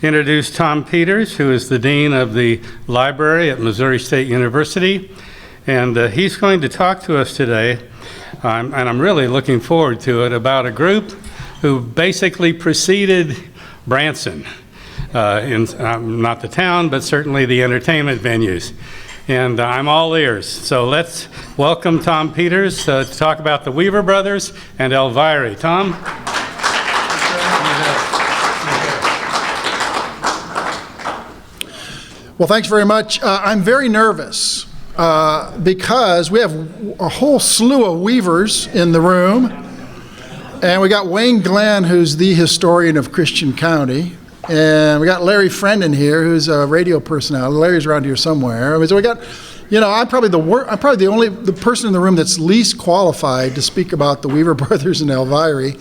introduce Tom Peters, who is the Dean of the Library at Missouri State University. And he's going to talk to us today, and I'm really looking forward to it, about a group who basically preceded Branson, in not the town, but certainly the entertainment venues. And I'm all ears. So let's welcome Tom Peters to talk about the Weaver Brothers and Elviry. Tom? Well, thanks very much. I'm very nervous because we have a whole slew of Weavers in the room. And we got Wayne Glenn, who's the historian of Christian County. And we got Larry Friendon here, who's a radio personality. Larry's around here somewhere. I mean, so we got, I'm probably the only person in the room that's least qualified to speak about the Weaver Brothers and Elviry.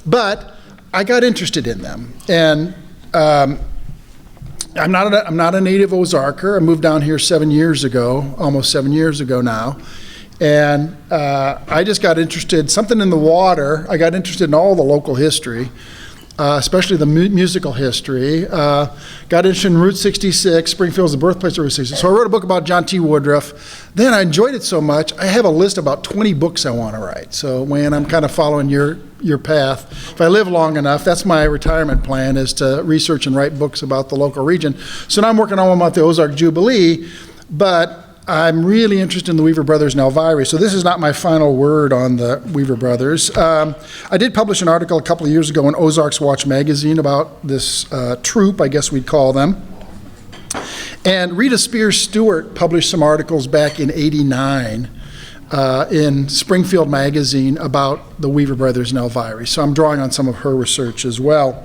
But I got interested in them, and I'm not a native Ozarker. I moved down here almost 7 years ago now. And I just got interested, something in the water. I got interested in all the local history, especially the musical history. Got interested in Route 66. Springfield's the birthplace of Route 66. So I wrote a book about John T. Woodruff. Then I enjoyed it so much, I have a list of about 20 books I want to write. So Wayne, I'm kind of following your path. If I live long enough, that's my retirement plan, is to research and write books about the local region. So now I'm working on one about the Ozark Jubilee, but I'm really interested in the Weaver Brothers and Elviry, so this is not my final word on the Weaver Brothers. I did publish an article a couple of years ago in Ozarks Watch magazine about this troupe, I guess we'd call them. And Rita Spears Stewart published some articles back in '89 in Springfield magazine about the Weaver Brothers and Elviry, so I'm drawing on some of her research as well.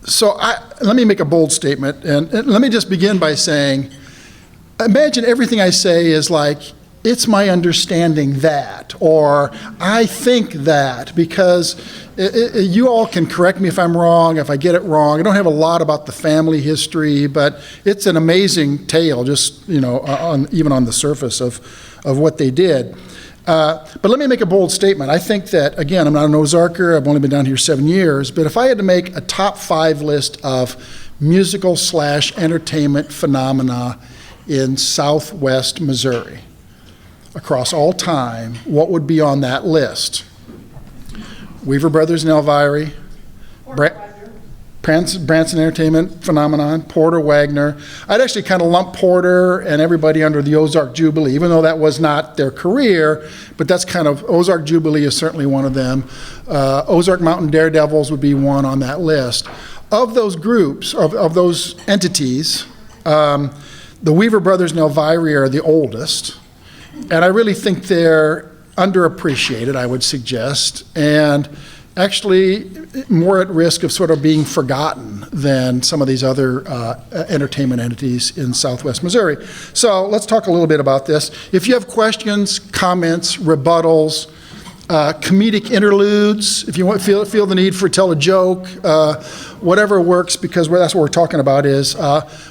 So let me make a bold statement, and let me just begin by saying, imagine everything I say is like, it's my understanding that, or I think that, because you all can correct me if I'm wrong, if I get it wrong. I don't have a lot about the family history, but it's an amazing tale, just, even on the surface of what they did. But let me make a bold statement. I think that, again, I'm not an Ozarker. I've only been down here 7 years. But if I had to make a top 5 list of musical/entertainment phenomena in southwest Missouri across all time, what would be on that list? Weaver Brothers and Elviry, Branson Entertainment Phenomenon, Porter, Wagner. I'd actually kind of lump Porter and everybody under the Ozark Jubilee, even though that was not their career, but that's kind of, Ozark Jubilee is certainly one of them. Ozark Mountain Daredevils would be one on that list. Of those groups, of those entities, the Weaver Brothers and Elviry are the oldest, and I really think they're underappreciated, I would suggest, and actually more at risk of sort of being forgotten than some of these other entertainment entities in southwest Missouri. So let's talk a little bit about this. If you have questions, comments, rebuttals, comedic interludes, if you feel the need for tell a joke, whatever works, because that's what we're talking about is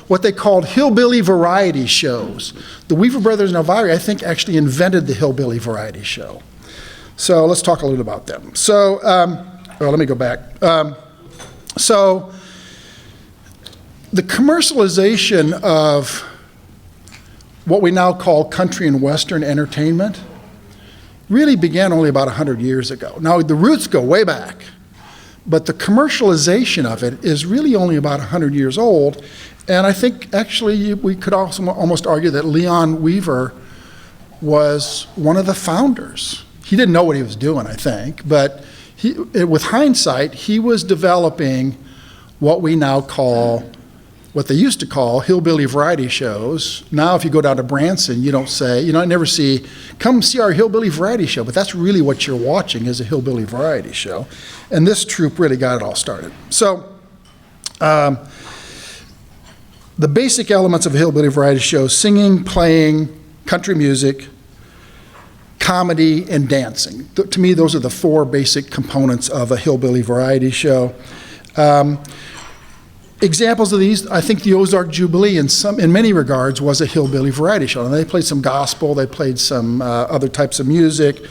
what they called hillbilly variety shows. The Weaver Brothers and Elviry, I think, actually invented the hillbilly variety show. So let's talk a little about them. So, let me go back. So the commercialization of what we now call country and western entertainment really began only about 100 years ago. Now, the roots go way back, but the commercialization of it is really only about 100 years old. And I think actually we could also almost argue that Leon Weaver was one of the founders. He didn't know what he was doing, I think, but with hindsight, he was developing what we now call, what they used to call hillbilly variety shows. Now, if you go down to Branson, you don't say, I never see, come see our hillbilly variety show, but that's really what you're watching is a hillbilly variety show. And this troupe really got it all started. So, the basic elements of a hillbilly variety show: singing, playing, country music, comedy, and dancing. To me, those are the 4 basic components of a hillbilly variety show. Examples of these, I think the Ozark Jubilee in many regards was a hillbilly variety show. And they played some gospel, they played some other types of music,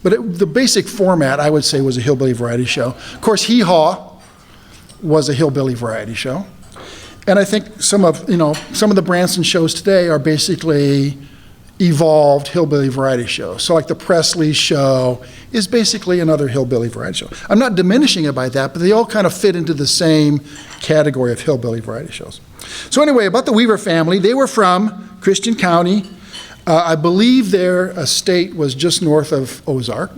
But the basic format, I would say, was a hillbilly variety show. Of course, Hee Haw was a hillbilly variety show. And I think some of the Branson shows today are basically evolved hillbilly variety shows. So like the Presley show is basically another hillbilly variety show. I'm not diminishing it by that, but they all kind of fit into the same category of hillbilly variety shows. So anyway, about the Weaver family, they were from Christian County. I believe their estate was just north of Ozark.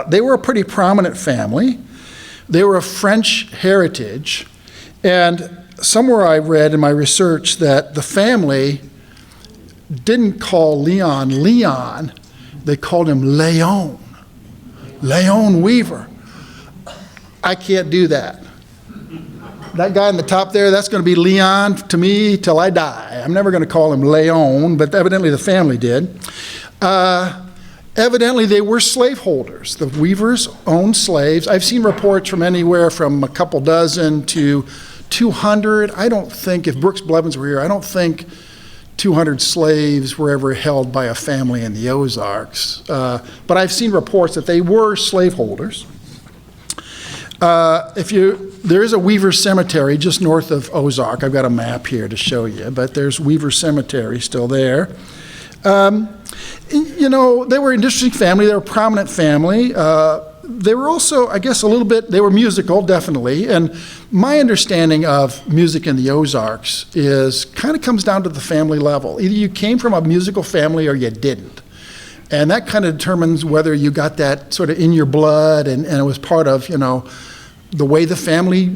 They were a pretty prominent family. They were of French heritage. And somewhere I read in my research that the family didn't call Leon Leon, they called him Leon. Leon Weaver. I can't do that. That guy in the top there, that's going to be Leon to me till I die. I'm never going to call him Leon, but evidently the family did. Evidently they were slaveholders. The Weavers owned slaves. I've seen reports from anywhere from a couple dozen to 200. I don't think, if Brooks Blevins were here, I don't think 200 slaves were ever held by a family in the Ozarks. But I've seen reports that they were slaveholders. There is a Weaver Cemetery just north of Ozark. I've got a map here to show you, but there's Weaver Cemetery still there. They were an interesting family. They were a prominent family. They were also, I guess, they were musical, definitely. And my understanding of music in the Ozarks kind of comes down to the family level. Either you came from a musical family or you didn't. And that kind of determines whether you got that sort of in your blood and it was part of, the way the family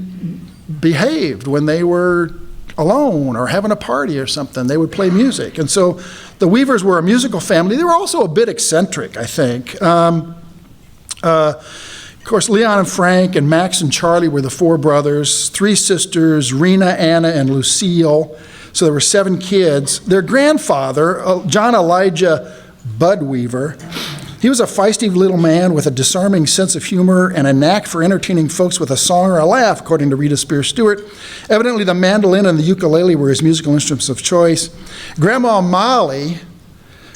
behaved when they were alone or having a party or something. They would play music. And so the Weavers were a musical family. They were also a bit eccentric, I think. Of course, Leon and Frank and Max and Charlie were the four brothers, three sisters, Rena, Anna, and Lucille. So there were 7 kids. Their grandfather, John Elijah Bud Weaver, he was a feisty little man with a disarming sense of humor and a knack for entertaining folks with a song or a laugh, according to Rita Spears Stewart. Evidently, the mandolin and the ukulele were his musical instruments of choice. Grandma Molly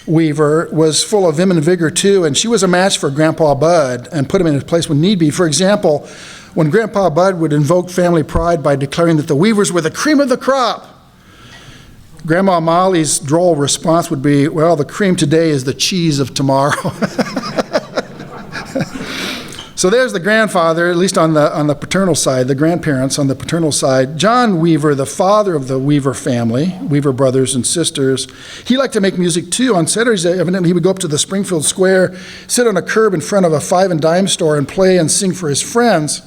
Weaver was full of vim and vigor, too, and she was a match for Grandpa Bud and put him in his place when need be. For example, when Grandpa Bud would invoke family pride by declaring that the Weavers were the cream of the crop, Grandma Molly's droll response would be, well, the cream today is the cheese of tomorrow. So there's the grandfather, at least on the paternal side, the grandparents on the paternal side. John Weaver, the father of the Weaver family, Weaver brothers and sisters, he liked to make music too. On Saturdays, evidently, he would go up to the Springfield Square, sit on a curb in front of a 5 and dime store and play and sing for his friends.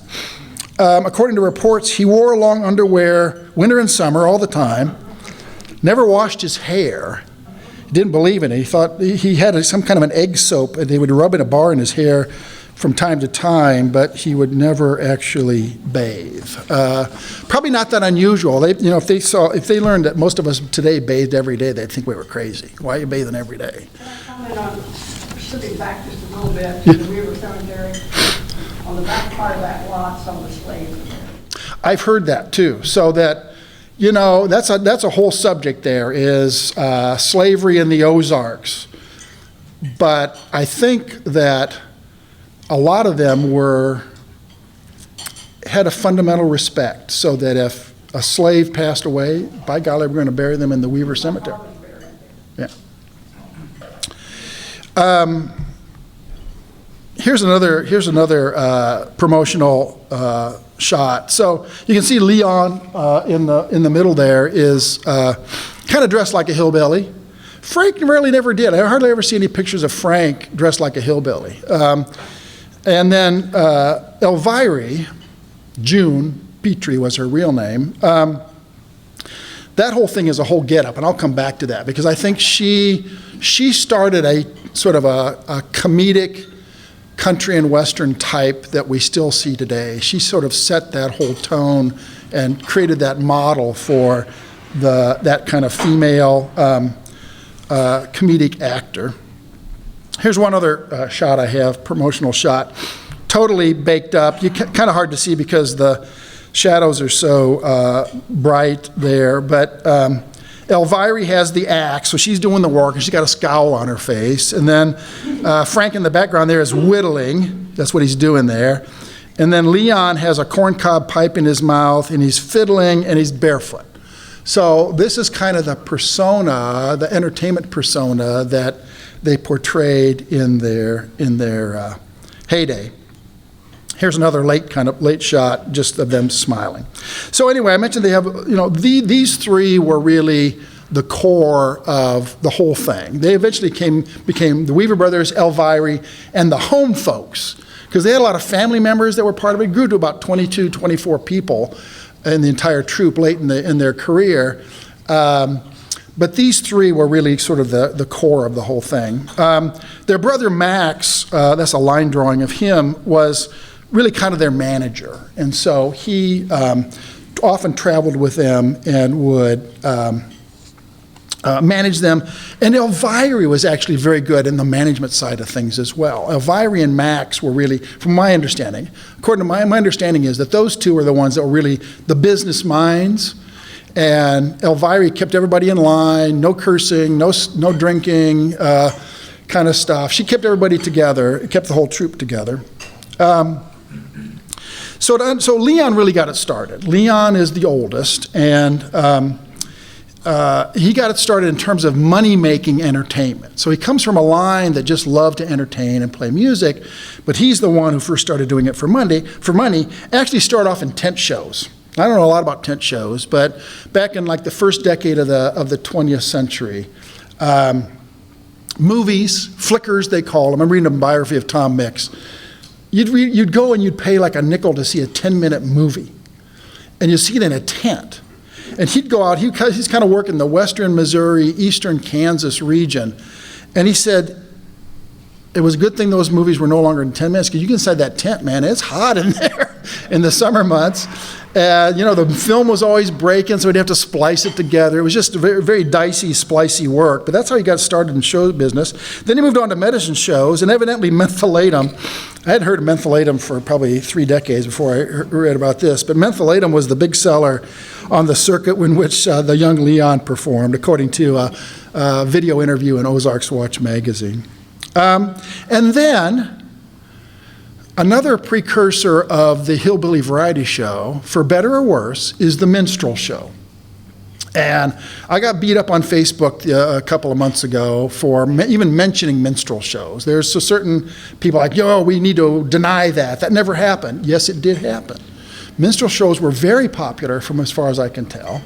According to reports, he wore long underwear, winter and summer, all the time. Never washed his hair. He didn't believe in it. He thought he had some kind of an egg soap, and they would rub in a bar in his hair from time to time, but he would never actually bathe. Probably not that unusual. If they learned that most of us today bathed every day, they'd think we were crazy. Why are you bathing every day? Can I comment on, slipping back just a little bit to the Weaver Cemetery? On the back part of that lot, some of the slaves are there. I've heard that too. So that, that's a whole subject there, is slavery in the Ozarks. But I think that a lot of them had a fundamental respect, so that if a slave passed away, by golly, we're going to bury them in the Weaver Cemetery. Yeah. Here's another promotional shot. So you can see Leon in the middle there is kind of dressed like a hillbilly. Frank really never did. I hardly ever see any pictures of Frank dressed like a hillbilly. And then Elvira, June Petrie was her real name. That whole thing is a whole get-up, and I'll come back to that, because I think she started a sort of a comedic country and western type that we still see today. She sort of set that whole tone and created that model for that kind of female comedic actor. Here's one other shot I have, promotional shot. Totally baked up. Kind of hard to see because the shadows are so bright there, but Elvira has the axe, so she's doing the work, and she's got a scowl on her face. And then Frank in the background there is whittling. That's what he's doing there. And then Leon has a corncob pipe in his mouth, and he's fiddling, and he's barefoot. So this is kind of the persona, the entertainment persona that they portrayed in their heyday. Here's another late shot, just of them smiling. So anyway, I mentioned they have, these three were really the core of the whole thing. They eventually became the Weaver Brothers, Elviry, and the home folks, because they had a lot of family members that were part of it. It grew to about 22, 24 people in the entire troupe late in their career. But these three were really sort of the core of the whole thing. Their brother Max, that's a line drawing of him, was really kind of their manager. And so he often traveled with them and would manage them. And Elvira was actually very good in the management side of things as well. Elvira and Max were really, from my understanding, according to my understanding is that those two were the ones that were really the business minds. And Elvira kept everybody in line, no cursing, no drinking, kind of stuff. She kept everybody together, kept the whole troupe together. So Leon really got it started. Leon is the oldest, and he got it started in terms of money-making entertainment. So he comes from a line that just loved to entertain and play music, but he's the one who first started doing it for money. Actually started off in tent shows. I don't know a lot about tent shows, but back in like the first decade of the 20th century, movies, flickers they call them. I'm reading a biography of Tom Mix. You'd go and you'd pay like a nickel to see a 10-minute movie, and you'd see it in a tent. And he'd go out, he's kind of working the western Missouri, eastern Kansas region, and he said, it was a good thing those movies were no longer in 10 minutes, because you get inside that tent, man, it's hot in there in the summer months. The film was always breaking, so we'd have to splice it together. It was just very, very dicey, splicey work, but that's how he got started in show business. Then he moved on to medicine shows, and evidently mentholatum. I hadn't heard of mentholatum for probably 3 decades before I read about this, but mentholatum was the big seller on the circuit in which the young Leon performed, according to a video interview in Ozarks Watch magazine. And then another precursor of the hillbilly variety show, for better or worse, is the minstrel show. And I got beat up on Facebook a couple of months ago for even mentioning minstrel shows. There's certain people like, we need to deny that. That never happened. Yes, it did happen. Minstrel shows were very popular from as far as I can tell.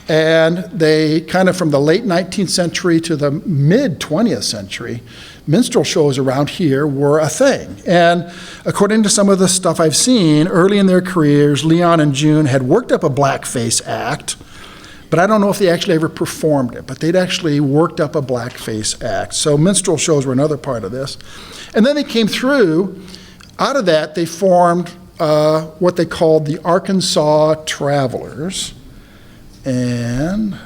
And they kind of from the late 19th century to the mid 20th century, minstrel shows around here were a thing. And according to some of the stuff I've seen, early in their careers, Leon and June had worked up a blackface act, but I don't know if they actually ever performed it, but they'd actually worked up a blackface act. So minstrel shows were another part of this. And then they came through, out of that they formed what they called the Arkansas Travelers. And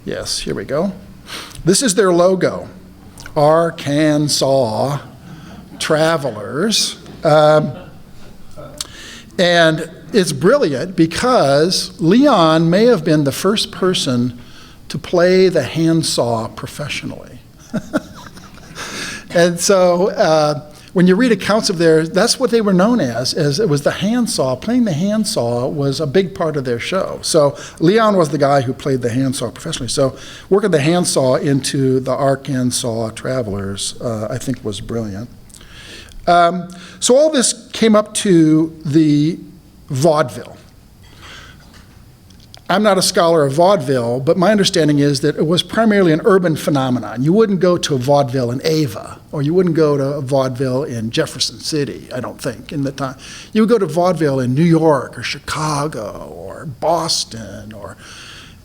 yes, here we go. This is their logo. Arkansas Travelers. And it's brilliant because Leon may have been the first person to play the handsaw professionally. And so when you read accounts of theirs, that's what they were known as it was the handsaw. Playing the handsaw was a big part of their show. So Leon was the guy who played the handsaw professionally. So working the handsaw into the Arkansas Travelers, I think was brilliant. So all this came up to the vaudeville. I'm not a scholar of vaudeville, but my understanding is that it was primarily an urban phenomenon. You wouldn't go to a vaudeville in Ava, or you wouldn't go to a vaudeville in Jefferson City, I don't think, in the time. You would go to vaudeville in New York, or Chicago, or Boston, or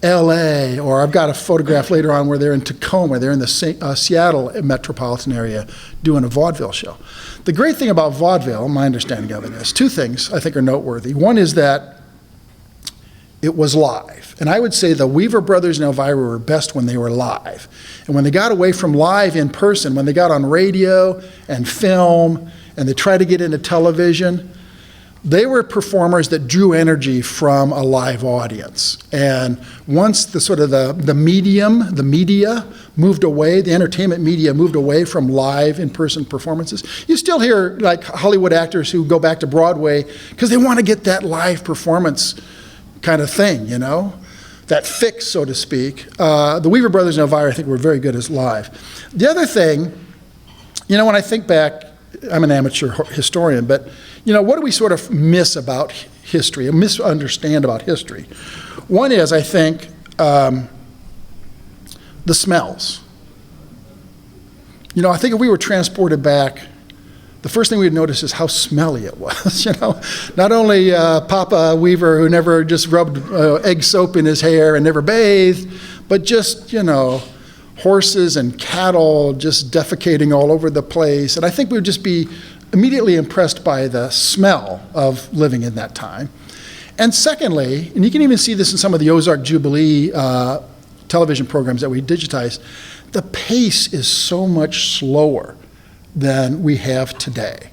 LA, or I've got a photograph later on where they're in Tacoma, they're in the Seattle metropolitan area doing a vaudeville show. The great thing about vaudeville, my understanding of it is, 2 things I think are noteworthy. One is that it was live. And I would say the Weaver Brothers and Elvira were best when they were live. And when they got away from live in person, when they got on radio and film, and they tried to get into television, they were performers that drew energy from a live audience. And once the media moved away, the entertainment media moved away from live in-person performances, you still hear like Hollywood actors who go back to Broadway because they want to get that live performance kind of thing, you know, that fix, so to speak. The Weaver Brothers and Elvira, I think, were very good as live. The other thing, you know, when I think back, I'm an amateur historian, but, you know, what do we sort of miss about history, and misunderstand about history? One is, I think, the smells. You know, I think if we were transported back, the first thing we'd notice is how smelly it was, you know. Not only Papa Weaver, who never just rubbed egg soap in his hair and never bathed, but just, you know, horses and cattle just defecating all over the place. And I think we would just be immediately impressed by the smell of living in that time. And secondly, and you can even see this in some of the Ozark Jubilee television programs that we digitized, the pace is so much slower than we have today.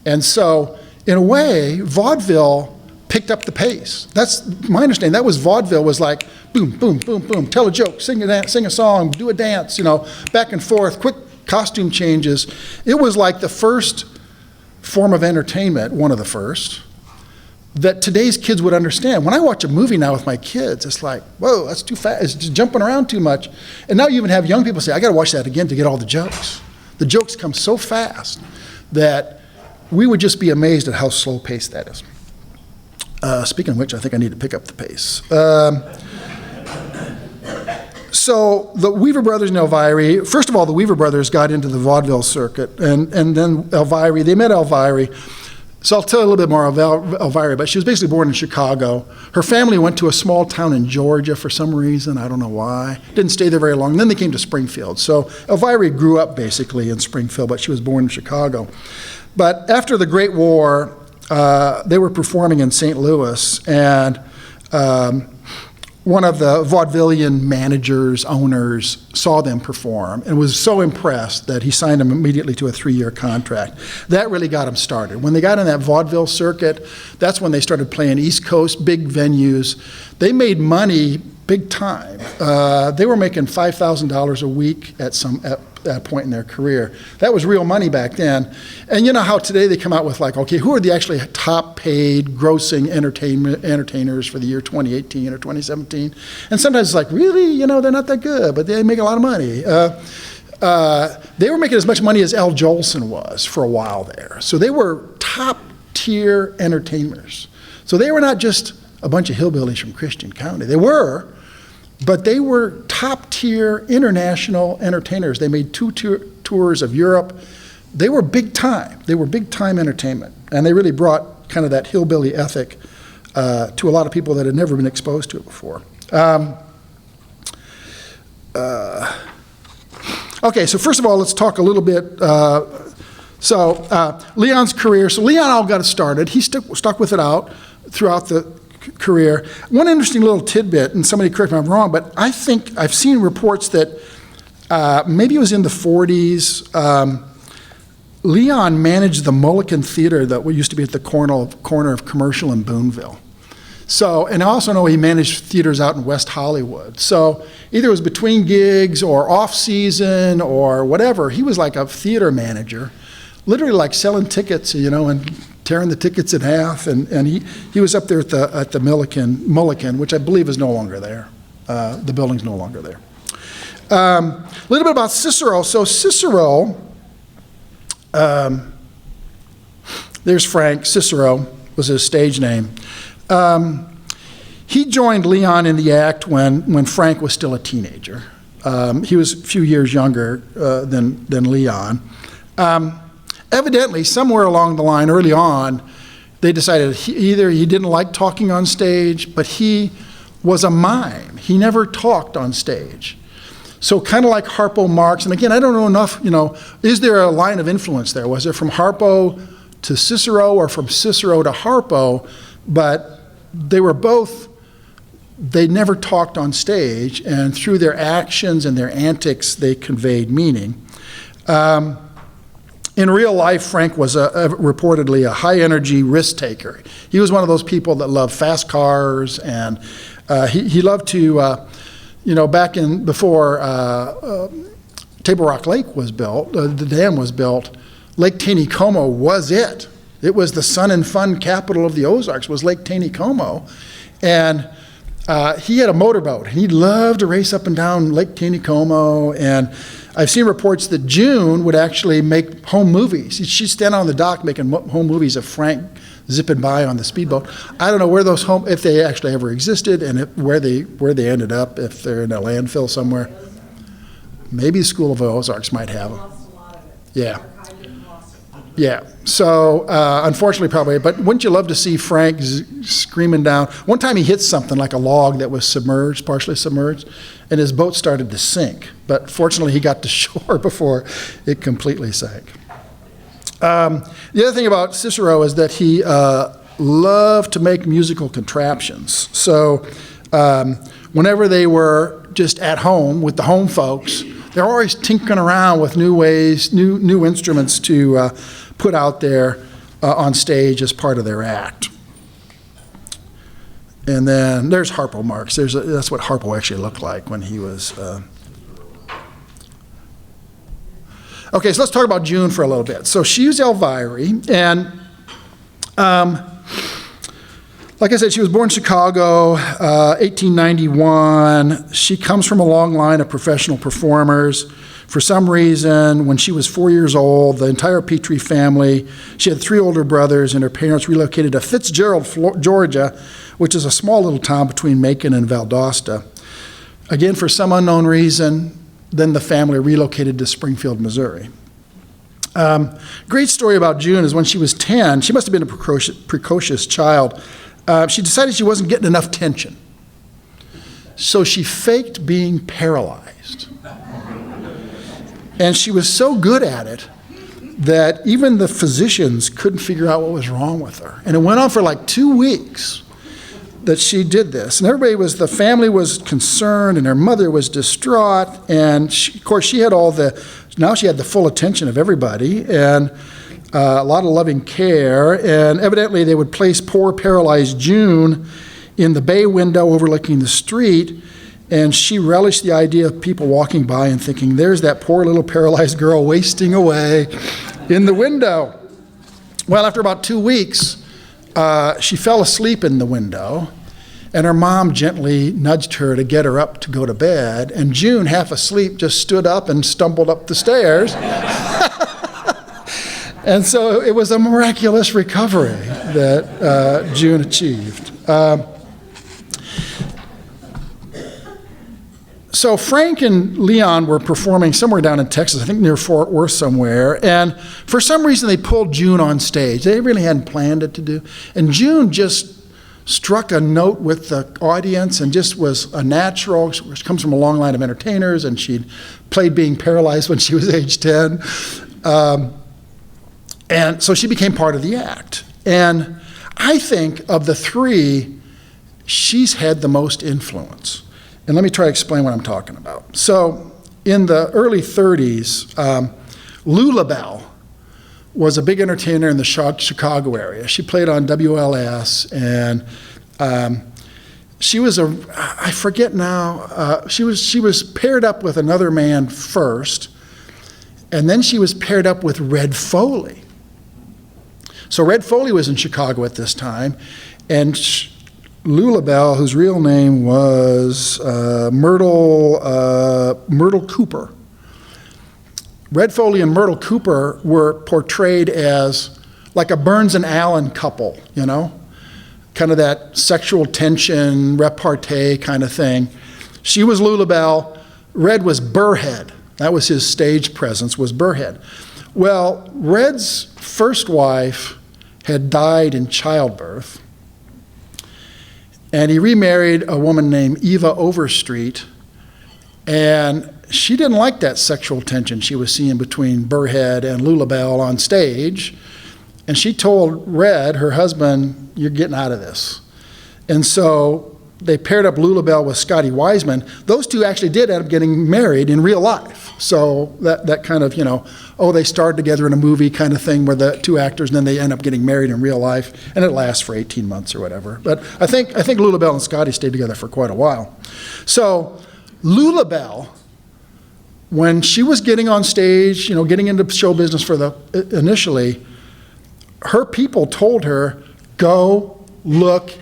And so, in a way, vaudeville picked up the pace. That's my understanding. That was vaudeville, was like boom, boom, boom, boom, tell a joke, sing a song, do a dance, you know, back and forth, quick costume changes. It was like the first form of entertainment, one of the first, that today's kids would understand. When I watch a movie now with my kids, it's like, whoa, that's too fast, it's just jumping around too much. And now you even have young people say, I gotta watch that again to get all the jokes. The jokes come so fast that we would just be amazed at how slow paced that is. Speaking of which, I think I need to pick up the pace. So the Weaver Brothers and Elviry, first of all, the Weaver Brothers got into the vaudeville circuit, and then Elviry, they met Elviry. So I'll tell you a little bit more of Elvira, but she was basically born in Chicago. Her family went to a small town in Georgia for some reason, I don't know why. Didn't stay there very long. And then they came to Springfield. So Elvira grew up basically in Springfield, but she was born in Chicago. But after the Great War, they were performing in St. Louis, and one of the vaudevillian managers, owners, saw them perform and was so impressed that he signed them immediately to a 3-year contract. That really got them started. When they got in that vaudeville circuit, that's when they started playing East Coast, big venues. They made money big time. They were making $5,000 a week at that point in their career. That was real money back then. And you know how today they come out with like, okay, who are the actually top paid grossing entertainers for the year 2018 or 2017? And sometimes it's like, really? You know, they're not that good, but they make a lot of money. They were making as much money as Al Jolson was for a while there. So they were top tier entertainers. So they were not just a bunch of hillbillies from Christian County. They were, but they were top-tier international entertainers. They made 2 tours of Europe. They were big time. They were big-time entertainment. And they really brought kind of that hillbilly ethic to a lot of people that had never been exposed to it before. Okay, so first of all, let's talk a little bit. Leon's career. So Leon all got it started. He stuck with it out throughout the career. One interesting little tidbit, and somebody correct me if I'm wrong, but I think I've seen reports that maybe it was in the 40s, Leon managed the Mulligan Theater that used to be at the corner of Commercial and Boonville. So, and I also know he managed theaters out in West Hollywood. So either it was between gigs or off season or whatever, he was like a theater manager, literally like selling tickets, you know, and tearing the tickets in half, and he was up there at the Mulligan, which I believe is no longer there. The building's no longer there. A little bit about Cicero. So Cicero, there's Frank. Cicero was his stage name. He joined Leon in the act when Frank was still a teenager. He was a few years younger than Leon. Evidently, somewhere along the line, early on, they decided either he didn't like talking on stage, but he was a mime. He never talked on stage. So kind of like Harpo Marx, and again, I don't know enough, you know, is there a line of influence there? Was it from Harpo to Cicero or from Cicero to Harpo? But they were both, they never talked on stage, and through their actions and their antics, they conveyed meaning. In real life, Frank was reportedly a high-energy risk taker. He was one of those people that loved fast cars, and he loved to, back in before Table Rock Lake was built, the dam was built, Lake Taneycomo was it. It was the sun and fun capital of the Ozarks, was Lake Taneycomo. And he had a motorboat. He loved to race up and down Lake Taneycomo, and I've seen reports that June would actually make home movies. She'd stand on the dock making home movies of Frank zipping by on the speedboat. I don't know where those if they actually ever existed, and where they ended up, if they're in a landfill somewhere. Maybe the School of Ozarks might have them. Yeah. Yeah. So, unfortunately, probably. But wouldn't you love to see Frank screaming down? One time he hit something like a log that was submerged, partially submerged, and his boat started to sink. But fortunately, he got to shore before it completely sank. The other thing about Cicero is that he loved to make musical contraptions. So, whenever they were just at home with the home folks, they're always tinkering around with new ways, new instruments to put out there on stage as part of their act. And then there's Harpo Marx. That's what Harpo actually looked like when he was. Okay, so let's talk about June for a little bit. So she's Elviry, and like I said, she was born in Chicago, 1891. She comes from a long line of professional performers. For some reason, when she was 4 years old, the entire Petrie family, she had 3 older brothers, and her parents relocated to Fitzgerald, Georgia, which is a small little town between Macon and Valdosta. Again, for some unknown reason, then the family relocated to Springfield, Missouri. Great story about June is when she was 10, she must have been a precocious child. She decided she wasn't getting enough attention. So she faked being paralyzed. And she was so good at it that even the physicians couldn't figure out what was wrong with her. And it went on for like 2 weeks that she did this. And the family was concerned, and her mother was distraught. And of course, she had now she had the full attention of everybody, and a lot of loving care. And evidently they would place poor paralyzed June in the bay window overlooking the street. And she relished the idea of people walking by and thinking, there's that poor little paralyzed girl wasting away in the window. Well, after about 2 weeks, she fell asleep in the window, and her mom gently nudged her to get her up to go to bed. And June, half asleep, just stood up and stumbled up the stairs. And so it was a miraculous recovery that June achieved. So Frank and Leon were performing somewhere down in Texas, I think near Fort Worth somewhere, and for some reason they pulled June on stage. They really hadn't planned it to do. And June just struck a note with the audience and just was a natural. She comes from a long line of entertainers, and she'd played being paralyzed when she was age 10. And so she became part of the act. And I think of the 3, she's had the most influence. And let me try to explain what I'm talking about. So in the early 30s, Lula Bell was a big entertainer in the Chicago area. She played on WLS, and she was I forget now, she was paired up with another man first, and then she was paired up with Red Foley. So Red Foley was in Chicago at this time, and Lula Bell, whose real name was Myrtle Cooper. Red Foley and Myrtle Cooper were portrayed as like a Burns and Allen couple, kind of that sexual tension, repartee kind of thing. She was Lula Bell. Red was Burrhead. That was his stage presence, was Burrhead. Well, Red's first wife had died in childbirth, and he remarried a woman named Eva Overstreet, and she didn't like that sexual tension she was seeing between Burrhead and Lula Bell on stage, and she told Red, her husband, you're getting out of this. And so they paired up Lulabelle with Scotty Wiseman. Those two actually did end up getting married in real life. So that kind of, they starred together in a movie kind of thing where the two actors, and then they end up getting married in real life, and it lasts for 18 months or whatever. But I think Lulabelle and Scotty stayed together for quite a while. So Lulabelle, when she was getting on stage, getting into show business initially, her people told her, go look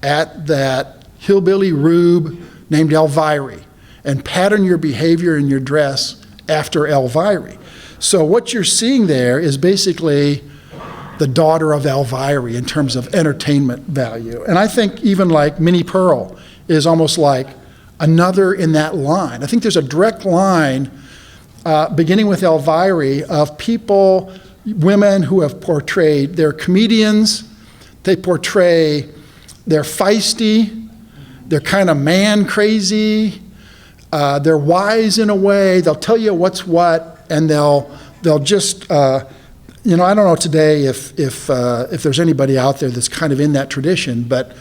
at that hillbilly rube named Elviry and pattern your behavior and your dress after Elviry. So what you're seeing there is basically the daughter of Elviry in terms of entertainment value. And I think even like Minnie Pearl is almost like another in that line. I think there's a direct line beginning with Elviry of people, women who have portrayed, they're comedians, they're feisty, they're kind of man crazy, they're wise in a way, they'll tell you what's what, and they'll just, I don't know today if there's anybody out there that's kind of in that tradition, but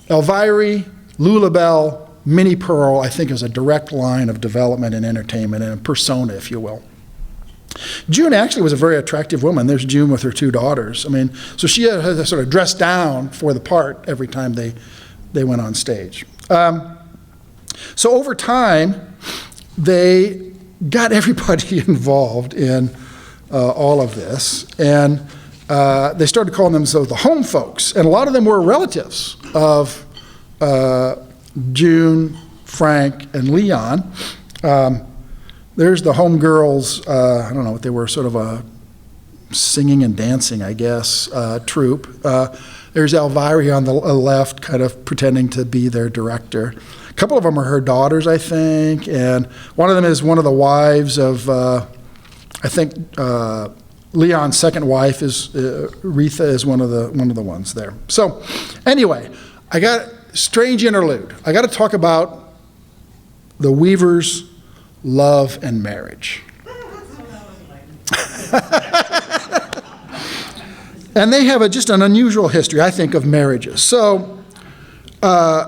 Elviry, Lulabelle, Minnie Pearl, I think is a direct line of development and entertainment and a persona, if you will. June actually was a very attractive woman. There's June with her two daughters. So she had to sort of dress down for the part every time they went on stage. So over time, they got everybody involved in all of this, and they started calling themselves the home folks, and a lot of them were relatives of June, Frank, and Leon. There's the home girls, I don't know what they were, sort of a singing and dancing, I guess, troupe. There's Elvira on the left, kind of pretending to be their director. A couple of them are her daughters, I think, and one of them is one of the wives of, I think, Leon's second wife is, Retha is one of the ones there. So anyway, I got strange interlude. I got to talk about the Weavers' love and marriage. And they have just an unusual history, I think, of marriages. So,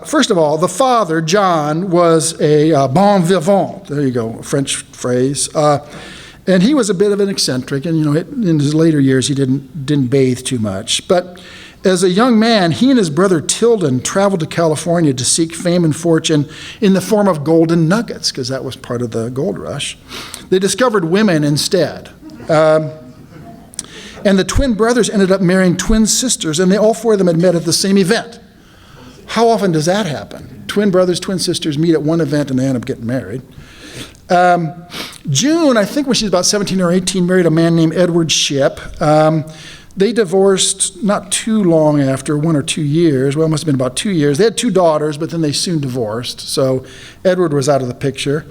first of all, the father, John, was a bon vivant. There you go, a French phrase. And he was a bit of an eccentric, and in his later years he didn't bathe too much. But as a young man, he and his brother Tilden traveled to California to seek fame and fortune in the form of golden nuggets, because that was part of the gold rush. They discovered women instead. And the twin brothers ended up marrying twin sisters, and all four of them had met at the same event. How often does that happen? Twin brothers, twin sisters meet at one event, and they end up getting married. June, I think when she was about 17 or 18, married a man named Edward Shipp. They divorced not too long after, 1 or 2 years. Well, it must have been about 2 years. They had 2 daughters, but then they soon divorced. So Edward was out of the picture.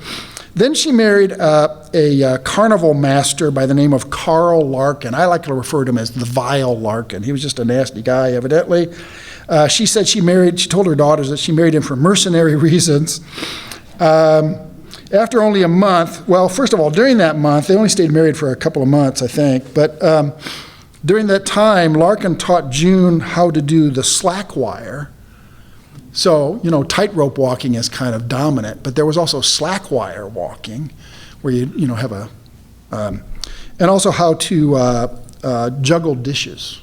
Then she married a carnival master by the name of Carl Larkin. I like to refer to him as the Vile Larkin. He was just a nasty guy, evidently. She said she told her daughters that she married him for mercenary reasons. After only a month, well, first of all, during that month, they only stayed married for a couple of months, I think, but during that time, Larkin taught June how to do the slack wire. So, tightrope walking is kind of dominant, but there was also slack wire walking, where you have and also how to juggle dishes.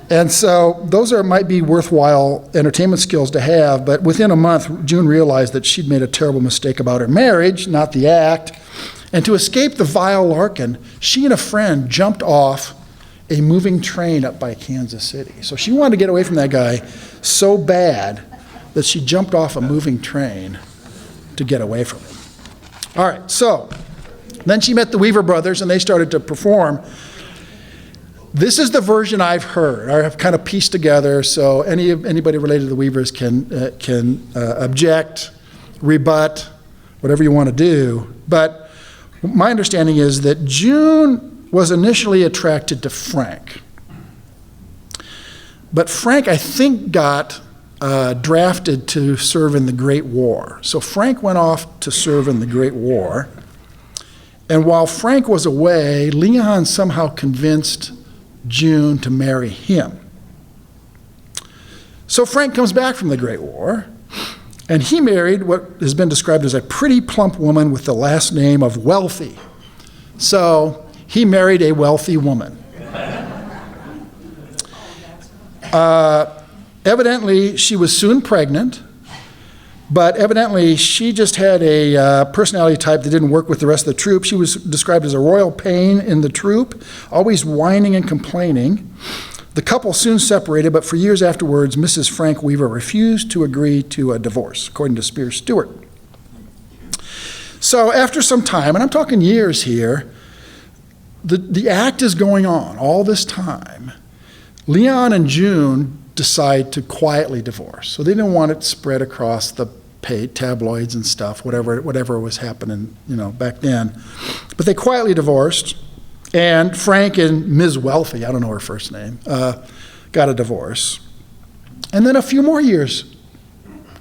And so those might be worthwhile entertainment skills to have, but within a month, June realized that she'd made a terrible mistake about her marriage, not the act. And to escape the vile Larkin, she and a friend jumped off a moving train up by Kansas City. So she wanted to get away from that guy so bad that she jumped off a moving train to get away from him. All right, so then she met the Weaver Brothers, and they started to perform. This is the version I've heard. I've kind of pieced together, so anybody related to the Weavers can object, rebut, whatever you want to do. But my understanding is that June was initially attracted to Frank. But Frank, I think, got drafted to serve in the Great War. So Frank went off to serve in the Great War. And while Frank was away, Leon somehow convinced June to marry him. So Frank comes back from the Great War, and he married what has been described as a pretty plump woman with the last name of Wealthy. So he married a wealthy woman. Evidently, she was soon pregnant, but evidently she just had a personality type that didn't work with the rest of the troupe. She was described as a royal pain in the troupe, always whining and complaining. The couple soon separated, but for years afterwards, Mrs. Frank Weaver refused to agree to a divorce, according to Spears Stewart. So after some time, and I'm talking years here, the act is going on all this time. Leon and June decide to quietly divorce. So they didn't want it spread across the paid tabloids and stuff, whatever was happening, back then. But they quietly divorced, and Frank and Ms. Wealthy, I don't know her first name, got a divorce. And then a few more years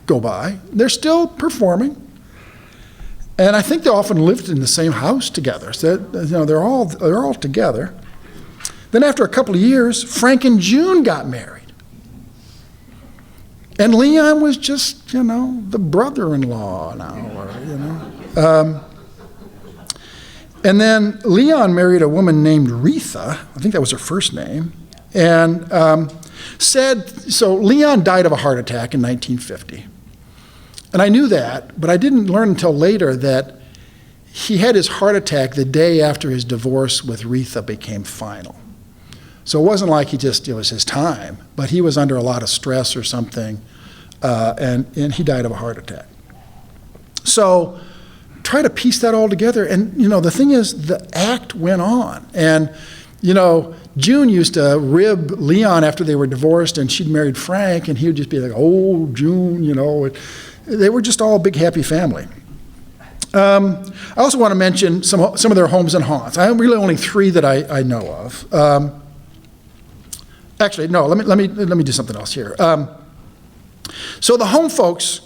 go by. They're still performing. And I think they often lived in the same house together. So they're all together. Then after a couple of years, Frank and June got married. And Leon was just, the brother-in-law now, And then Leon married a woman named Retha, I think that was her first name, and so Leon died of a heart attack in 1950. And I knew that, but I didn't learn until later that he had his heart attack the day after his divorce with Retha became final. So it wasn't like it was his time, but he was under a lot of stress or something, and he died of a heart attack. So try to piece that all together, and the thing is, the act went on, and June used to rib Leon after they were divorced, and she'd married Frank, and he would just be like, "Oh, June," They were just all a big happy family. I also want to mention some of their homes and haunts. I have really only 3 that I know of. Actually, no. Let me do something else here. So the Home Folks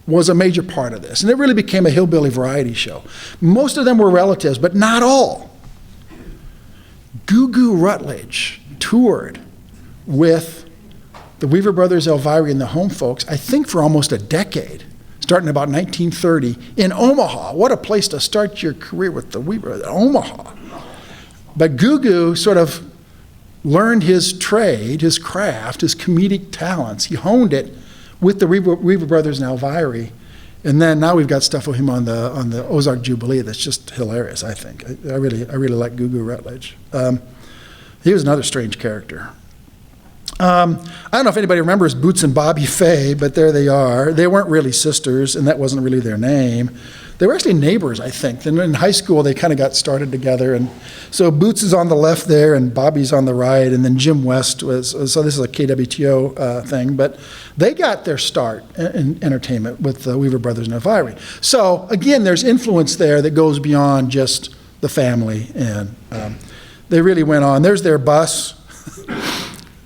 was a major part of this, and it really became a hillbilly variety show. Most of them were relatives, but not all. Goo Goo Rutledge toured with the Weaver Brothers, Elviry, and the Home Folks, I think for almost a decade, starting about 1930, in Omaha. What a place to start your career with the Weaver, Omaha. But Goo Goo sort of learned his trade, his craft, his comedic talents. He honed it with the Weaver Brothers and Elviry. And then now we've got stuff with him on the Ozark Jubilee that's just hilarious, I think. I really like Goo Goo Rutledge. He was another strange character. I don't know if anybody remembers Boots and Bobby Fay, but there they are. They weren't really sisters, and that wasn't really their name. They were actually neighbors, I think. Then in high school, they kind of got started together. And so Boots is on the left there, and Bobby's on the right, and then Jim West was, so this is a KWTO thing. But they got their start in entertainment with the Weaver Brothers and Elviry. So again, there's influence there that goes beyond just the family, and they really went on. There's their bus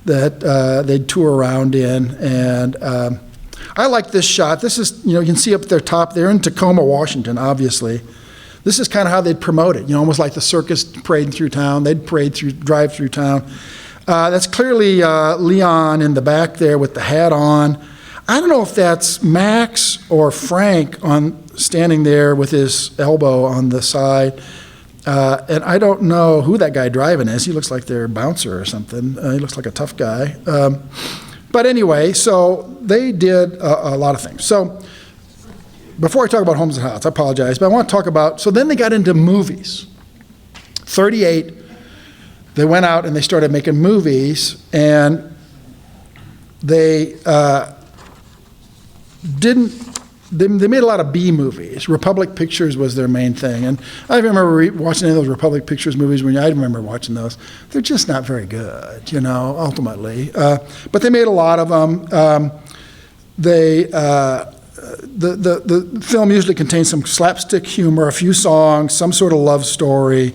that they'd tour around in, and I like this shot. This is, you can see up at their top, they're in Tacoma, Washington, obviously. This is kind of how they'd promote it, almost like the circus parading through town. They'd drive through town. That's clearly Leon in the back there with the hat on. I don't know if that's Max or Frank standing there with his elbow on the side. And I don't know who that guy driving is. He looks like their bouncer or something. He looks like a tough guy. But anyway, so they did a lot of things. So before I talk about homes and haunts, I apologize, but I want to talk about, so then they got into movies. 38, they went out and they started making movies, and they they made a lot of B movies. Republic Pictures was their main thing. And I remember watching any of those Republic Pictures movies I remember watching those. They're just not very good, ultimately. But they made a lot of them. The film usually contains some slapstick humor, a few songs, some sort of love story.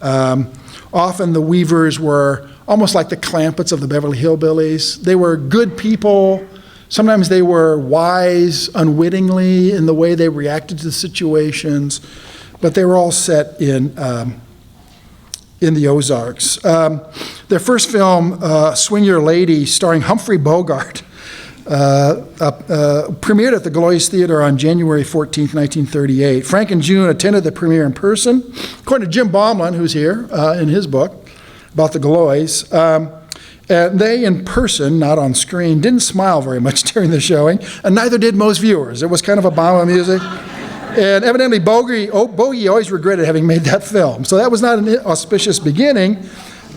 Often the Weavers were almost like the Clampetts of the Beverly Hillbillies. They were good people. Sometimes they were wise unwittingly in the way they reacted to situations, but they were all set in the Ozarks. Their first film, Swing Your Lady, starring Humphrey Bogart, Premiered at the Galois Theater on January 14th, 1938. Frank and June attended the premiere in person. According to Jim Baumlin, who's here in his book about the Galois, and they in person, not on screen, didn't smile very much during the showing, and neither did most viewers. It was kind of a bomb of music. And evidently, Bogey always regretted having made that film. So that was not an auspicious beginning.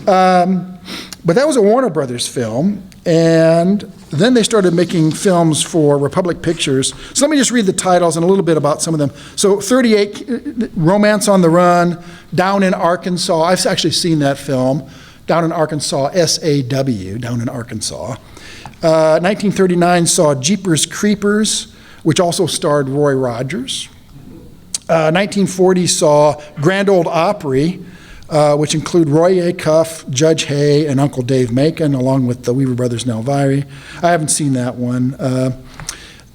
But that was a Warner Brothers film. And then they started making films for Republic Pictures. So let me just read the titles and a little bit about some of them. So 38, Romance on the Run, Down in Arkansas. I've actually seen that film. Down in Arkansas, S-A-W, Down in Arkansas. 1939 saw Jeepers Creepers, which also starred Roy Rogers. 1940 saw Grand Ole Opry, which include Roy Acuff, Judge Hay, and Uncle Dave Macon, along with the Weaver Brothers and Elviry. I haven't seen that one.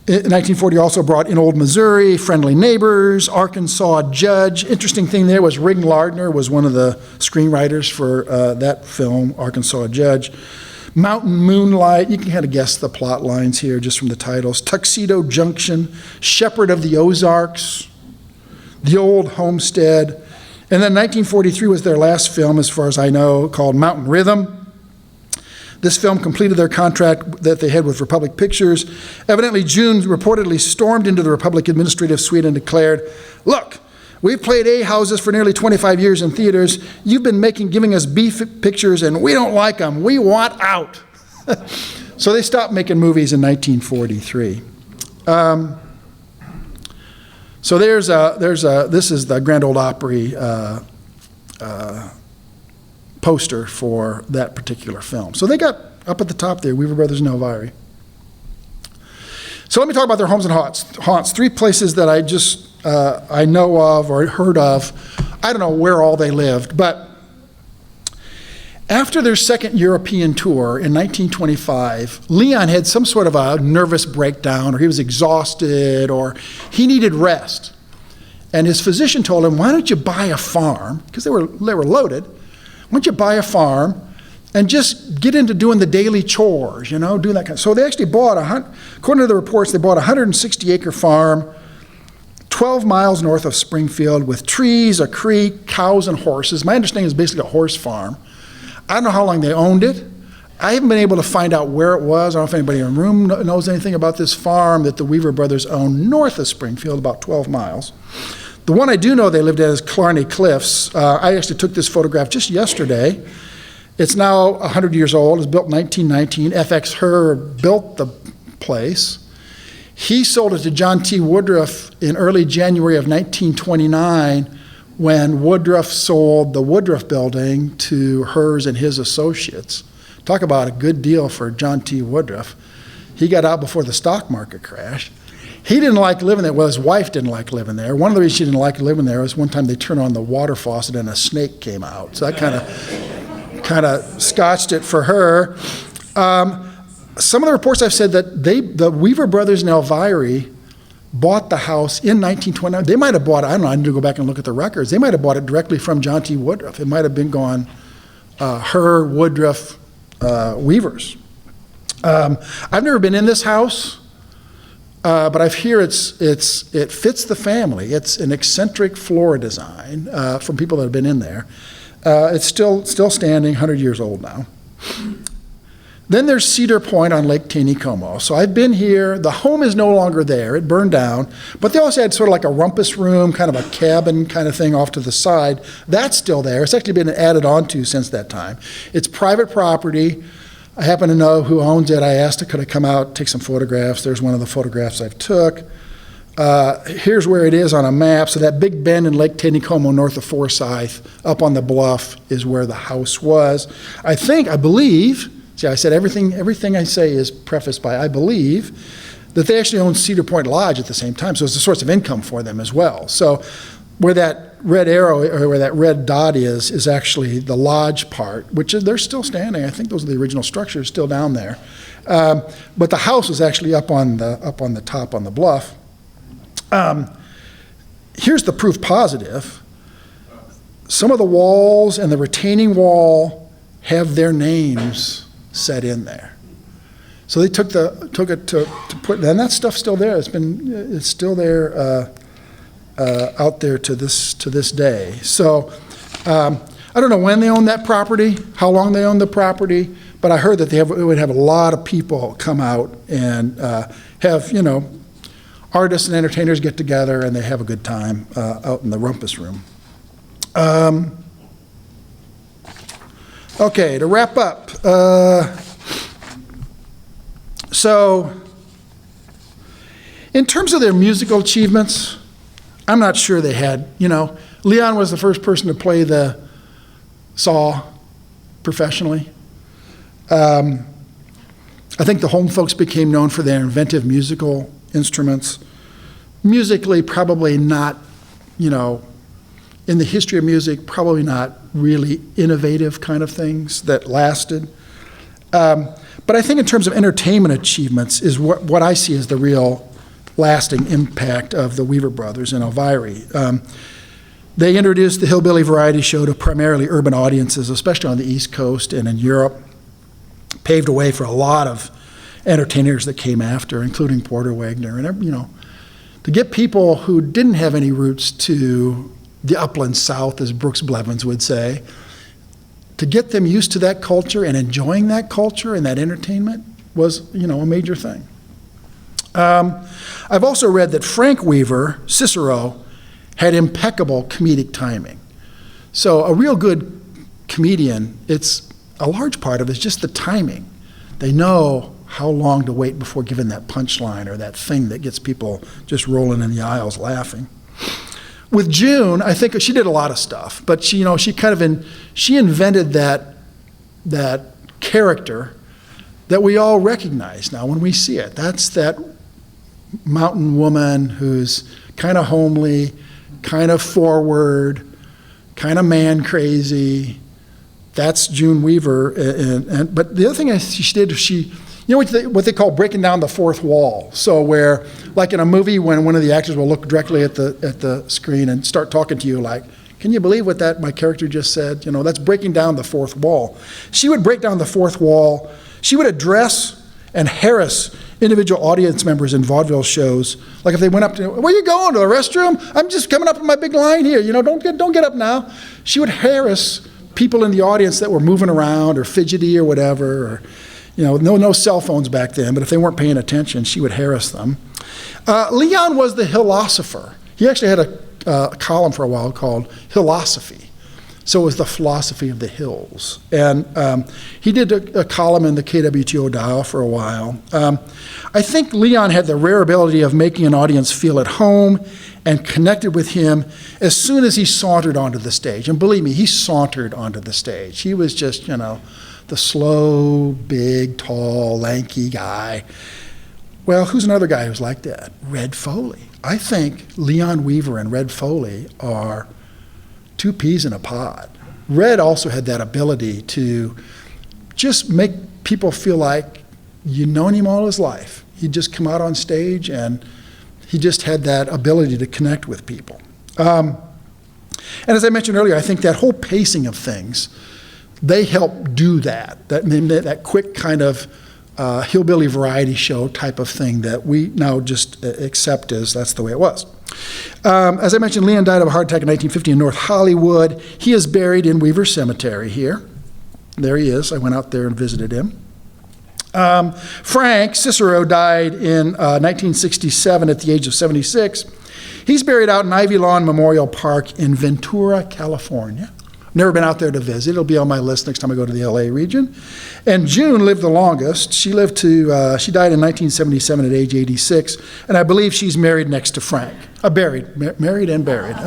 1940 also brought In Old Missouri, Friendly Neighbors, Arkansas Judge. Interesting thing there was Ring Lardner was one of the screenwriters for that film, Arkansas Judge. Mountain Moonlight, you can kind of guess the plot lines here just from the titles. Tuxedo Junction, Shepherd of the Ozarks, The Old Homestead. And then 1943 was their last film, as far as I know, called Mountain Rhythm. This film completed their contract that they had with Republic Pictures. Evidently, June reportedly stormed into the Republic Administrative Suite and declared, "Look, we've played A houses for nearly 25 years in theaters. You've been giving us B pictures, and we don't like them. We want out." So they stopped making movies in 1943. So this is the Grand Ole Opry poster for that particular film. So they got up at the top there, Weaver Brothers and Elviry. So let me talk about their homes and haunts. Three places that I know of or heard of. I don't know where all they lived, but after their second European tour in 1925, Leon had some sort of a nervous breakdown, or he was exhausted, or he needed rest. And his physician told him, "Why don't you buy a farm?" Because they were loaded. "Why don't you buy a farm and just get into doing the daily chores, doing that kind of." So they actually bought, according to the reports, they bought a 160-acre farm 12 miles north of Springfield with trees, a creek, cows, and horses. My understanding is basically a horse farm. I don't know how long they owned it. I haven't been able to find out where it was. I don't know if anybody in the room knows anything about this farm that the Weaver brothers owned north of Springfield, about 12 miles. The one I do know they lived at is Clarney Cliffs. I actually took this photograph just yesterday. It's now 100 years old. It was built in 1919. F.X. Herr built the place. He sold it to John T. Woodruff in early January of 1929 when Woodruff sold the Woodruff building to Herrs and his associates. Talk about a good deal for John T. Woodruff. He got out before the stock market crashed. He didn't like living there. Well, his wife didn't like living there. One of the reasons she didn't like living there was one time they turned on the water faucet and a snake came out. So that kind of scotched it for her. Some of the reports I've said that the Weaver Brothers and Elviry bought the house in 1929. They might have bought it, I don't know, I need to go back and look at the records. They might have bought it directly from John T. Woodruff. It might have been gone Herr, Woodruff, Weavers. I've never been in this house. But I hear it fits the family. It's an eccentric floor design from people that have been in there. It's still standing, 100 years old now. Then there's Cedar Point on Lake Taneycomo. So I've been here. The home is no longer there. It burned down. But they also had sort of like a rumpus room, kind of a cabin kind of thing off to the side. That's still there. It's actually been added onto since that time. It's private property. I happen to know who owns it. I asked her, could I come out, take some photographs? There's one of the photographs I've took. Here's where it is on a map. So that big bend in Lake Taneycomo north of Forsyth, up on the bluff, is where the house was. I believe, see, I said everything I say is prefaced by I believe, that they actually own Cedar Point Lodge at the same time. So it's a source of income for them as well. So where that red arrow, or where that red dot is actually the lodge part, which they're still standing. I think those are the original structures still down there. But the house is actually up on the top on the bluff. Here's the proof positive. Some of the walls and the retaining wall have their names set in there. So they took it to put, and that stuff's still there. It's still there out there to this day. So I don't know when they owned that property, how long they owned the property, but I heard that it would have a lot of people come out and have, artists and entertainers get together and they have a good time out in the rumpus room. Okay, to wrap up. So, in terms of their musical achievements, I'm not sure they had, Leon was the first person to play the saw professionally. I think the home folks became known for their inventive musical instruments. Musically, probably not, in the history of music, probably not really innovative kind of things that lasted. But I think in terms of entertainment achievements is what I see as the real lasting impact of the Weaver Brothers and Elviry. They introduced the hillbilly variety show to primarily urban audiences, especially on the East Coast and in Europe. Paved a way for a lot of entertainers that came after, including Porter Wagner, and to get people who didn't have any roots to the upland South, as Brooks Blevins would say, to get them used to that culture and enjoying that culture and that entertainment was, a major thing. I've also read that Frank Weaver, Cicero, had impeccable comedic timing. So a real good comedian, a large part of it is just the timing. They know how long to wait before giving that punchline or that thing that gets people just rolling in the aisles laughing. With June, I think she did a lot of stuff, but she invented that character that we all recognize now when we see it. That's that mountain woman who's kind of homely, kind of forward, kind of man crazy. That's June Weaver. But the other thing she did, what they call breaking down the fourth wall. So where, like in a movie, when one of the actors will look directly at the screen and start talking to you like, can you believe what my character just said? That's breaking down the fourth wall. She would break down the fourth wall. She would address and harass individual audience members in vaudeville shows. Like if they went up to, where you going, to the restroom? I'm just coming up in my big line here. Don't get up now. She would harass people in the audience that were moving around or fidgety or whatever, or no cell phones back then, but if they weren't paying attention, she would harass them. Leon was the philosopher. He actually had a column for a while called Philosophy. So it was the philosophy of the hills. And he did a column in the KWTO Dial for a while. I think Leon had the rare ability of making an audience feel at home and connected with him as soon as he sauntered onto the stage. And believe me, he sauntered onto the stage. He was just, the slow, big, tall, lanky guy. Well, who's another guy who's like that? Red Foley. I think Leon Weaver and Red Foley are two peas in a pod. Red also had that ability to just make people feel like you've known him all his life. He'd just come out on stage and he just had that ability to connect with people. And as I mentioned earlier, I think that whole pacing of things, they help do that quick kind of hillbilly variety show type of thing that we now just accept as that's the way it was. As I mentioned, Leon died of a heart attack in 1950 in North Hollywood. He is buried in Weaver Cemetery here. There he is. I went out there and visited him. Frank Cicero died in 1967 at the age of 76. He's buried out in Ivy Lawn Memorial Park in Ventura, California. Never been out there to visit. It'll be on my list next time I go to the LA region. And June lived the longest. She died in 1977 at age 86, and I believe she's married next to Frank. Married and buried.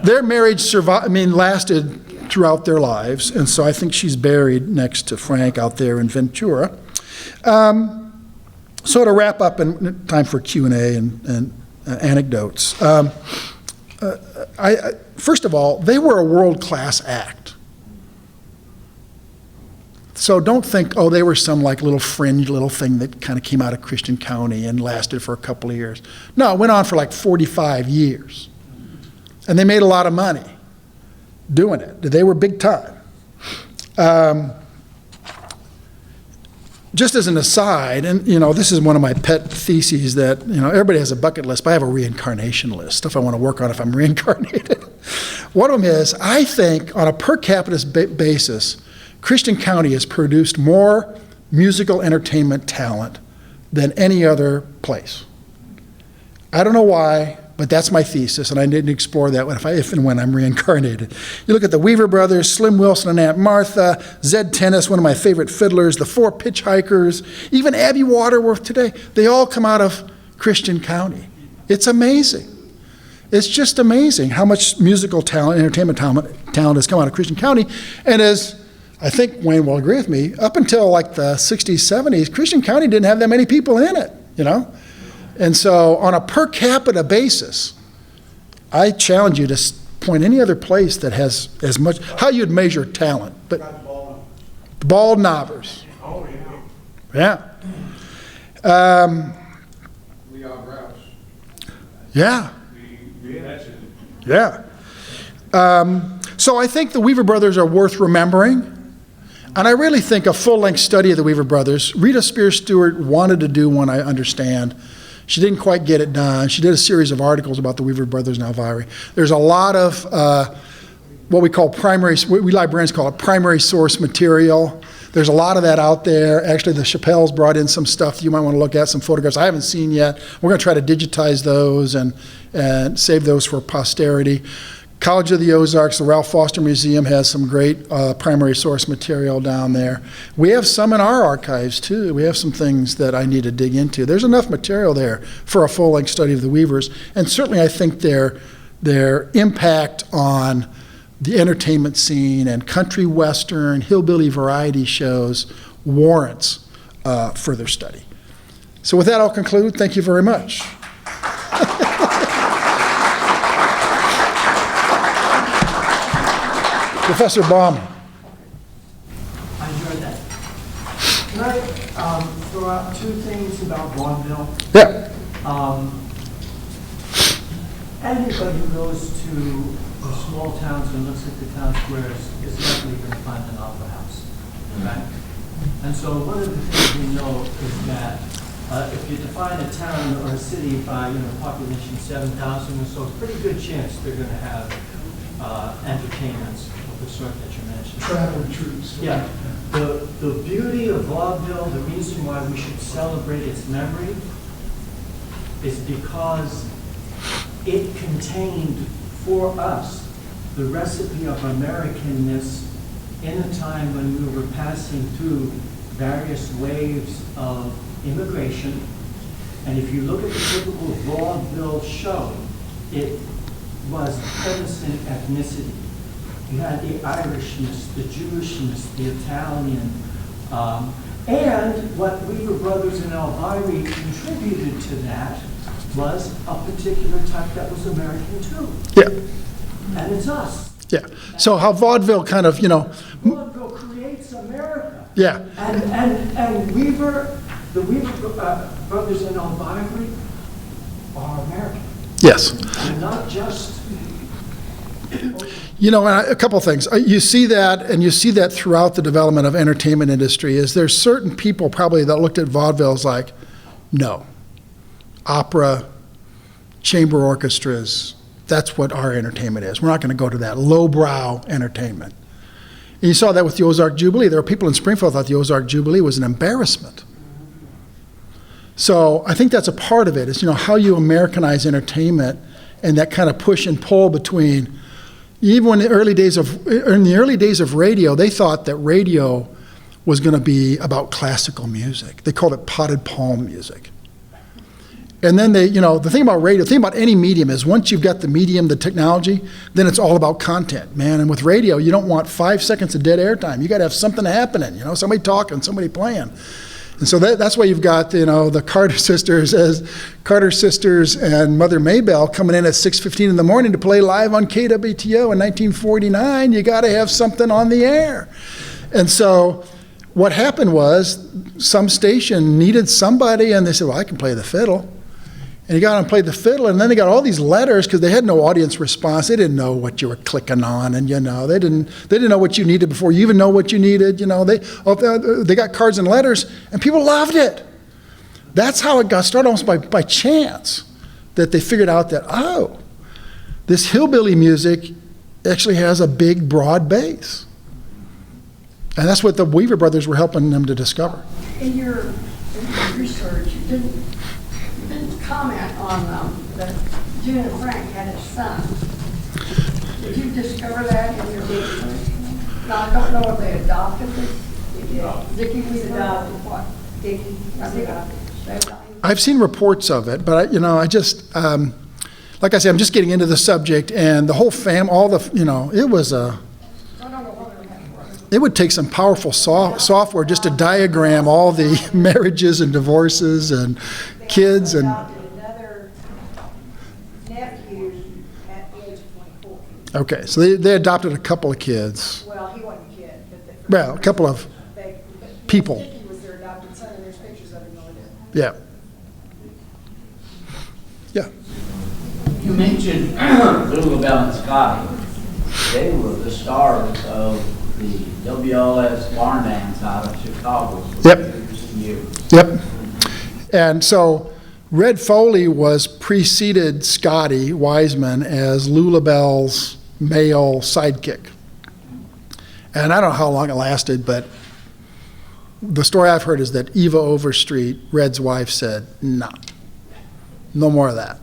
Their marriage lasted throughout their lives, and so I think she's buried next to Frank out there in Ventura. So to wrap up, and time for Q&A and anecdotes. First of all, they were a world-class act. So don't think, they were some little fringe little thing that kind of came out of Christian County and lasted for a couple of years. No, it went on for 45 years. And they made a lot of money doing it. They were big time. just as an aside, and this is one of my pet theses that, everybody has a bucket list, but I have a reincarnation list, stuff I want to work on if I'm reincarnated. One of them is, I think on a per capita basis, Christian County has produced more musical entertainment talent than any other place. I don't know why, but that's my thesis, and I didn't explore that if and when I'm reincarnated. You look at the Weaver Brothers, Slim Wilson and Aunt Martha, Zed Tennis, one of my favorite fiddlers, the Four Pitchhikers, even Abby Waterworth today, they all come out of Christian County. It's amazing. It's just amazing how much musical talent, entertainment talent has come out of Christian County. And as I think Wayne will agree with me, up until like the 60s, 70s, Christian County didn't have that many people in it, And so on a per capita basis, I challenge you to point any other place that has as much, how you'd measure talent. But the Bald Knobbers. Oh, Yeah. Leon Rouse. Yeah. That's it. Yeah. So I think the Weaver Brothers are worth remembering. And I really think a full-length study of the Weaver Brothers, Rita Spears Stewart wanted to do one, I understand. She didn't quite get it done. She did a series of articles about the Weaver Brothers and Elviry. There's a lot of what we librarians call it primary source material. There's a lot of that out there. Actually, the Chappelles brought in some stuff you might want to look at, some photographs I haven't seen yet. We're going to try to digitize those and save those for posterity. College of the Ozarks, the Ralph Foster Museum has some great primary source material down there. We have some in our archives, too. We have some things that I need to dig into. There's enough material there for a full-length study of the Weavers, and certainly I think their impact on the entertainment scene and country western, hillbilly variety shows warrants further study. So with that, I'll conclude. Thank you very much. Professor Baum. I enjoyed that. Can I throw out two things about Vaudeville? Yeah. Anybody who goes to the small towns and looks at the town squares is likely going to find an opera house, right? And so one of the things we know is that if you define a town or a city by population 7,000 or so, it's a pretty good chance they're going to have entertainments of the sort that you mentioned. Traveling troops. Yeah. The beauty of vaudeville, the reason why we should celebrate its memory is because it contained for us the recipe of Americanness in a time when we were passing through various waves of immigration. And if you look at the typical vaudeville show, it was premised in ethnicity. You had the Irishness, the Jewishness, the Italian, and what Weaver Brothers and Elviry contributed to that was a particular type that was American too. Yeah. And it's us. Yeah. So how vaudeville kind of, Vaudeville creates America. Yeah. And the Weaver Brothers and Elviry are American. Yes. And not just. And a couple of things. You see that, and you see that throughout the development of entertainment industry, is there's certain people probably that looked at vaudeville as like, no, opera, chamber orchestras, that's what our entertainment is. We're not going to go to that lowbrow entertainment. And you saw that with the Ozark Jubilee. There were people in Springfield who thought the Ozark Jubilee was an embarrassment. So I think that's a part of it, is how you Americanize entertainment and that kind of push and pull between. Even in the early days of radio, they thought that radio was going to be about classical music. They called it potted palm music. And then the thing about radio, the thing about any medium is once you've got the medium, the technology, then it's all about content, man. And with radio, you don't want 5 seconds of dead airtime. You got to have something happening, somebody talking, somebody playing. And so that's why you've got, the Carter sisters and Mother Maybelle coming in at 6:15 in the morning to play live on KWTO in 1949. You got to have something on the air. And so what happened was some station needed somebody, and they said, well, I can play the fiddle. And he got on and played the fiddle, and then they got all these letters because they had no audience response. They didn't know what you were clicking on, and they didn't know what you needed before you even know what you needed. They got cards and letters, and people loved it. That's how it got started, almost by chance, that they figured out that, oh, this hillbilly music actually has a big, broad base. And that's what the Weaver Brothers were helping them to discover. In your research, you didn't comment on that June and Frank had a son. Did you discover that in your research? Now, I don't know if they adopted this. Dickie was adopted what? Dickie? I think they adopted. I've seen reports of it, but I just, like I said, I'm just getting into the subject, and the whole it was a. It would take some powerful software just to diagram all the marriages and divorces and kids and. Another nephew at the age of 24. Okay, so they adopted a couple of kids. Well, he wasn't a kid, but Well, a couple of people. Dickie was their adopted son, and there's pictures of him over Yeah. there. Yeah. You mentioned Little Bell and Scotty. They were the stars of the WLS barn dance out of Chicago for Yep. years and years. Yep. And so Red Foley preceded Scotty Wiseman as Lulabelle's male sidekick. And I don't know how long it lasted, but the story I've heard is that Eva Overstreet, Red's wife, said, "No, no more of that."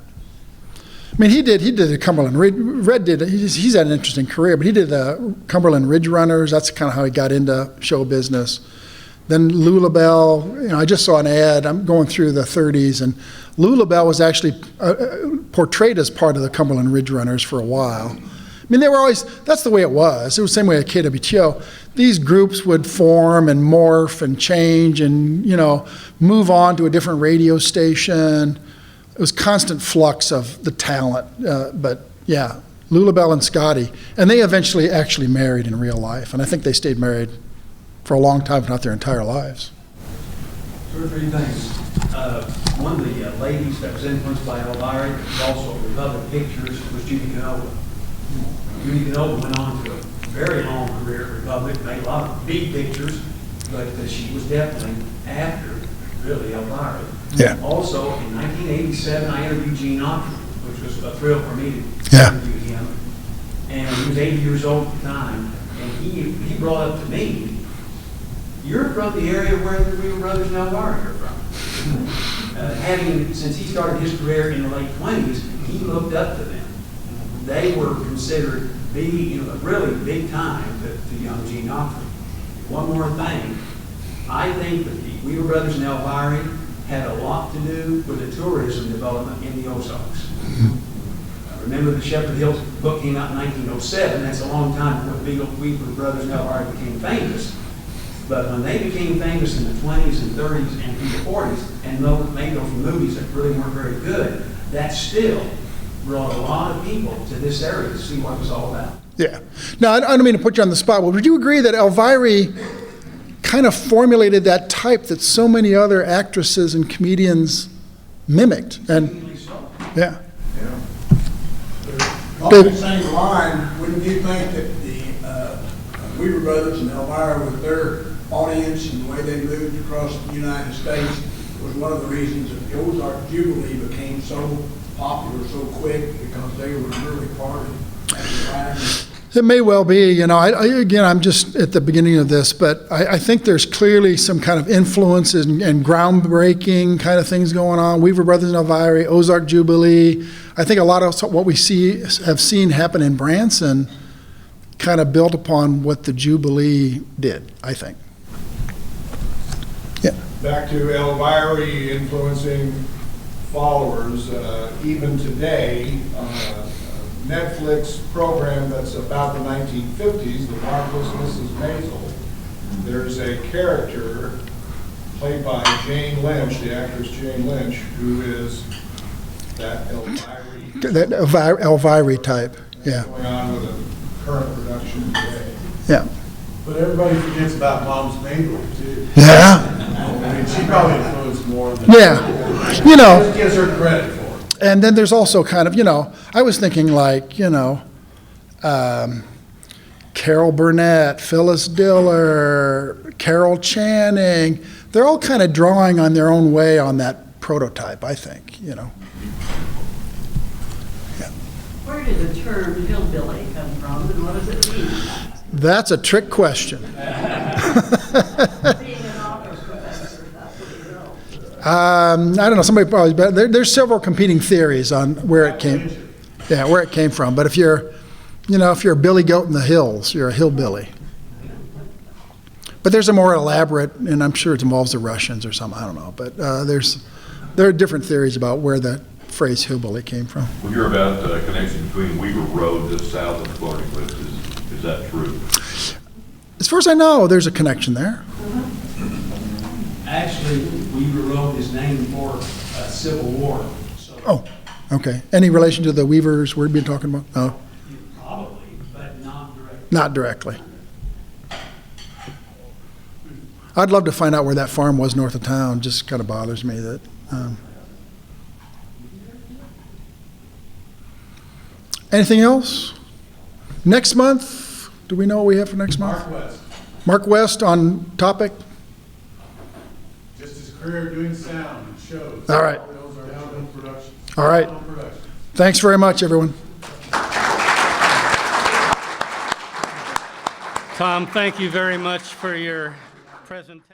I mean, he did a Cumberland Ridge. Red did. He's had an interesting career, but he did the Cumberland Ridge Runners. That's kind of how he got into show business. Then Lulabelle. I just saw an ad. I'm going through the 30s, and Lulabelle was actually portrayed as part of the Cumberland Ridge Runners for a while. I mean, they were always. That's the way it was. It was the same way at KWTO. These groups would form and morph and change, and move on to a different radio station. It was constant flux of the talent, but yeah, Lulabelle and Scotty, and they eventually actually married in real life, and I think they stayed married for a long time, if not their entire lives. Two or three things. One of the ladies that was influenced by Elvira, was also with other pictures, was Judy Canova. Judy Canova went on to a very long career at Republic, made a lot of big pictures, but she was definitely after, really, Elvira. Yeah. Also, in 1987, I interviewed Gene Autry, which was a thrill for me to Yeah. interview him. And he was 80 years old at the time, and he brought up to me, "You're from the area where the Weaver Brothers and Elvira are from." Since he started his career in the late 20s, he looked up to them. They were considered really big time to young Gene Autry. One more thing, I think that the Weaver Brothers and Elvira had a lot to do with the tourism development in the Ozarks. Remember the Shepherd Hills book came out in 1907. That's a long time before the Weaver Brothers and Elvira became famous. But when they became famous in the 20s and 30s and through the 40s and made those movies that really weren't very good, that still brought a lot of people to this area to see what it was all about. Yeah. Now, I don't mean to put you on the spot, but would you agree that Elvira kind of formulated that type that so many other actresses and comedians mimicked? And yeah. On the same line, wouldn't you think that the Weaver Brothers and Elvira, with their audience and the way they moved across the United States, was one of the reasons that the Ozark Jubilee became so popular so quick, because they were really part of that. It may well be. I'm just at the beginning of this, but I think there's clearly some kind of influences and groundbreaking kind of things going on. Weaver Brothers and Elviry, Ozark Jubilee. I think a lot of what we have seen happen in Branson kind of built upon what the Jubilee did, I think. Yeah. Back to Elviry influencing followers, even today, Netflix program that's about the 1950s, The Marvelous Mrs. Maisel. There's a character played by Jane Lynch, the actress Jane Lynch, who is that Elviry. That Elviry type, yeah. Going on with a current production today. Yeah. But everybody forgets about Mom's Mabel, too. Yeah. I mean, she probably influenced more than... Yeah. Just gives her credit for it. And then there's also kind of, I was thinking like, Carol Burnett, Phyllis Diller, Carol Channing, they're all kind of drawing on their own way on that prototype, I think. Where did the term hillbilly come from, and what does it mean? That's a trick question. Being an author professor, that's what you know. I don't know, somebody probably, but there's several competing theories on where it came, where it came from. But if you're a billy goat in the hills, you're a hillbilly. But there's a more elaborate, and I'm sure it involves the Russians or something, I don't know. But there are different theories about where the phrase hillbilly came from. We hear about the connection between Weaver Road just south of Flirting Cliffs. Is that true? As far as I know, there's a connection there. Actually, Weaver Road is named for Civil War. So Oh, okay. Any relation to the Weavers we've been talking about? No, probably, but not directly. not directly. I'd love to find out where that farm was north of town. Just kind of bothers me that. Anything else? Next month, do we know what we have for next month? Mark West, Mark West on topic? just his career doing sound and shows. All right. Those are downhill productions. All right. Downhill productions. Thanks very much, everyone. Tom, thank you very much for your presentation.